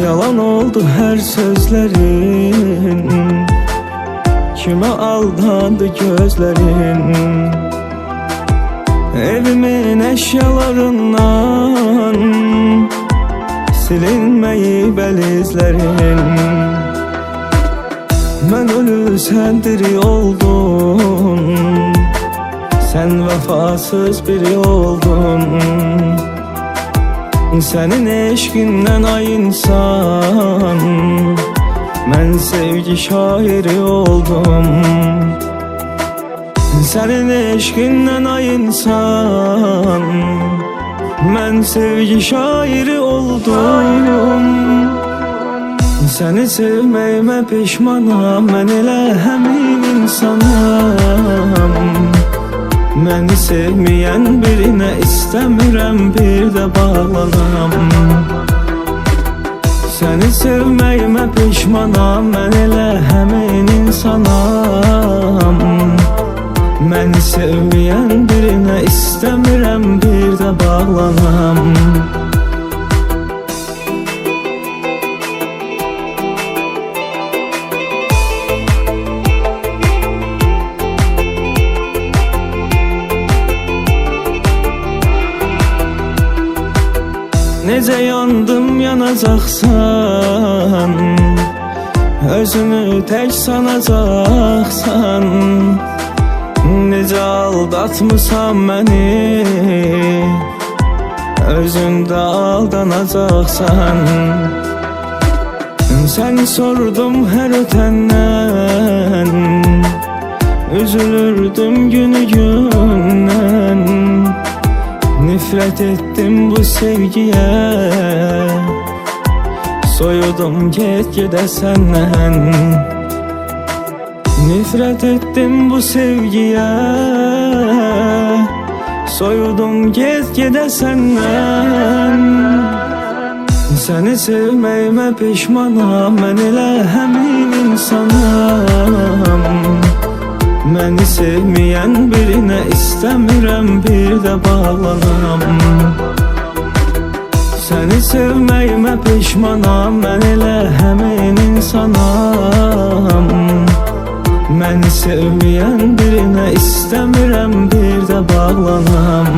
Yalan oldu her sözlerin, kime aldandı gözlerin. Evimin eşyalarından silinmeyi belizlerin. Ben ölü sen diri oldun, sen vefasız biri oldun. Senin eşkinden ay insan, ben sevgi şairi oldum. Senin eşkinden ay insan, ben sevgi şairi oldum. Seni sevmeyime pişmanam, ben elə həmin insanam. Məni sevmeyen birine istəmirəm bir də bağlanam. Seni sevməyimə pişmanam, mən elə həmin insanam. Məni sevmeyen birine istəmirəm bir də bağlanam. Necə yandım yanacaqsan, özünü tək sanacaqsan. Necə aldatmısan məni, özündə aldanacaqsan. Səni sordum hər ötəndən, üzülürdüm günü gündən. Nifret ettim bu sevgiye, soyudum get-gedə səndən. Nifret ettim bu sevgiye, soyudum get-gedə səndən. Səni sevməyimə pişmanam, mən elə həmin insanam. Məni sevmeyen birine istəmirəm bir də bağlanam. Səni sevməyimə pişmanam, mən elə həmin insanam. Məni sevmeyen birine istəmirəm bir də bağlanam.